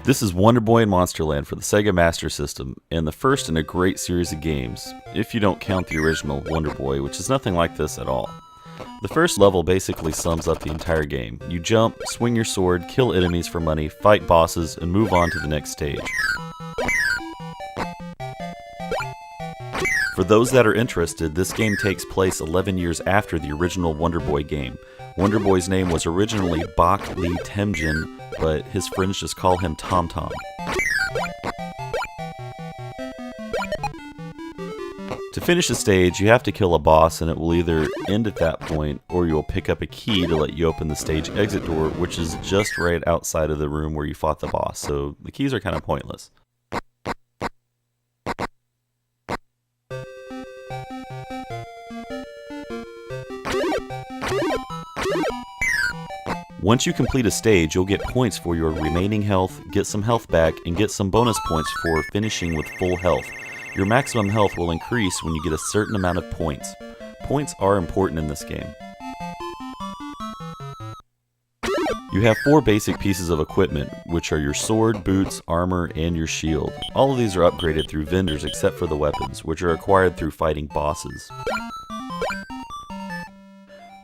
This is Wonderboy and Monsterland for the Sega Master System, and the first in a great series of games, if you don't count the original Wonderboy, which is nothing like this at all. The first level basically sums up the entire game. You jump, swing your sword, kill enemies for money, fight bosses, and move on to the next stage. For those that are interested, this game takes place 11 years after the original Wonderboy game. Wonderboy's name was originally Bak Lee Temjin, but his friends just call him Tom Tom. To finish a stage, you have to kill a boss, and it will either end at that point, or you'll pick up a key to let you open the stage exit door, which is just right outside of the room where you fought the boss, so the keys are kind of pointless. Once you complete a stage, you'll get points for your remaining health, get some health back, and get some bonus points for finishing with full health. Your maximum health will increase when you get a certain amount of points. Points are important in this game. You have 4 basic pieces of equipment, which are your sword, boots, armor, and your shield. All of these are upgraded through vendors except for the weapons, which are acquired through fighting bosses.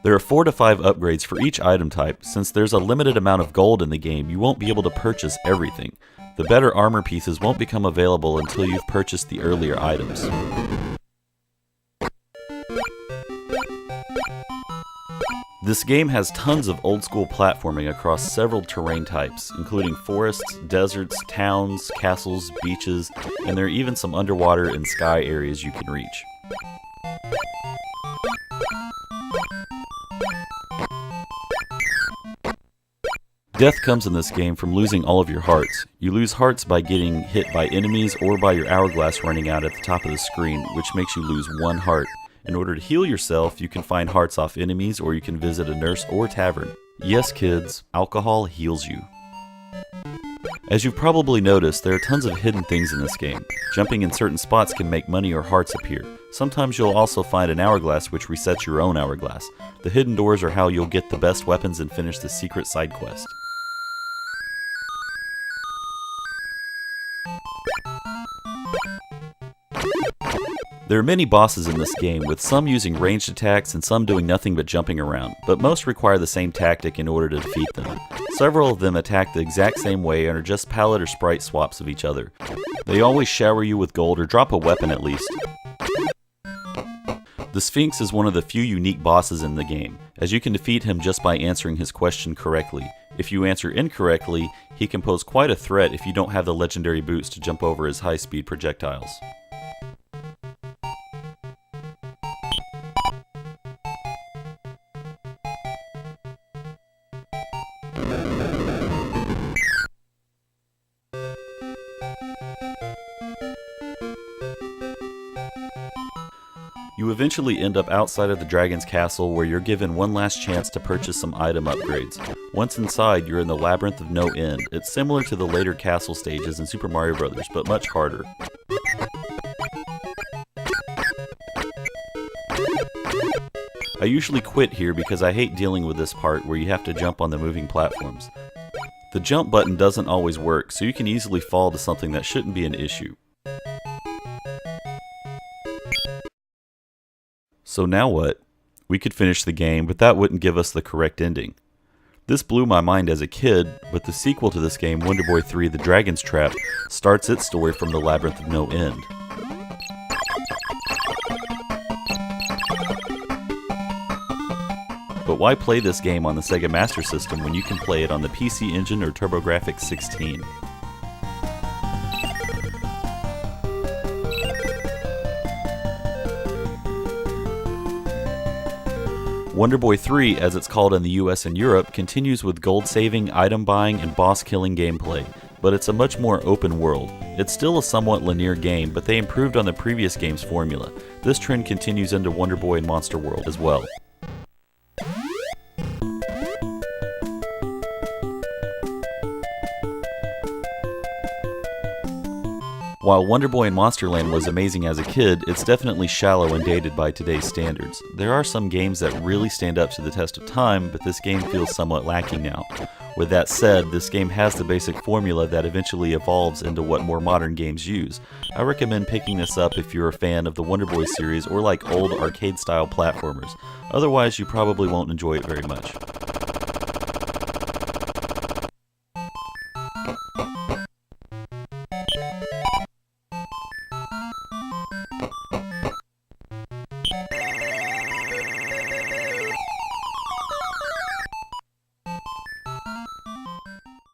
There are 4 to 5 upgrades for each item type. Since there's a limited amount of gold in the game, you won't be able to purchase everything. The better armor pieces won't become available until you've purchased the earlier items. This game has tons of old school platforming across several terrain types, including forests, deserts, towns, castles, beaches, and there are even some underwater and sky areas you can reach. Death comes in this game from losing all of your hearts. You lose hearts by getting hit by enemies or by your hourglass running out at the top of the screen, which makes you lose 1 heart. In order to heal yourself, you can find hearts off enemies or you can visit a nurse or tavern. Yes, kids, alcohol heals you. As you've probably noticed, there are tons of hidden things in this game. Jumping in certain spots can make money or hearts appear. Sometimes you'll also find an hourglass which resets your own hourglass. The hidden doors are how you'll get the best weapons and finish the secret side quest. There are many bosses in this game, with some using ranged attacks and some doing nothing but jumping around, but most require the same tactic in order to defeat them. Several of them attack the exact same way and are just palette or sprite swaps of each other. They always shower you with gold or drop a weapon at least. The Sphinx is one of the few unique bosses in the game, as you can defeat him just by answering his question correctly. If you answer incorrectly, he can pose quite a threat if you don't have the legendary boots to jump over his high-speed projectiles. You eventually end up outside of the dragon's castle, where you're given one last chance to purchase some item upgrades. Once inside, you're in the labyrinth of no end. It's similar to the later castle stages in Super Mario Bros., but much harder. I usually quit here because I hate dealing with this part where you have to jump on the moving platforms. The jump button doesn't always work, so you can easily fall to something that shouldn't be an issue. So now what? We could finish the game, but that wouldn't give us the correct ending. This blew my mind as a kid, but the sequel to this game, Wonderboy 3: The Dragon's Trap, starts its story from the Labyrinth of No End. But why play this game on the Sega Master System when you can play it on the PC Engine or TurboGrafx 16? Wonderboy 3, as it's called in the US and Europe, continues with gold saving, item buying, and boss killing gameplay, but it's a much more open world. It's still a somewhat linear game, but they improved on the previous game's formula. This trend continues into Wonderboy and Monster World as well. While Wonderboy and Monsterland was amazing as a kid, it's definitely shallow and dated by today's standards. There are some games that really stand up to the test of time, but this game feels somewhat lacking now. With that said, this game has the basic formula that eventually evolves into what more modern games use. I recommend picking this up if you're a fan of the Wonderboy series or like old arcade-style platformers. Otherwise, you probably won't enjoy it very much.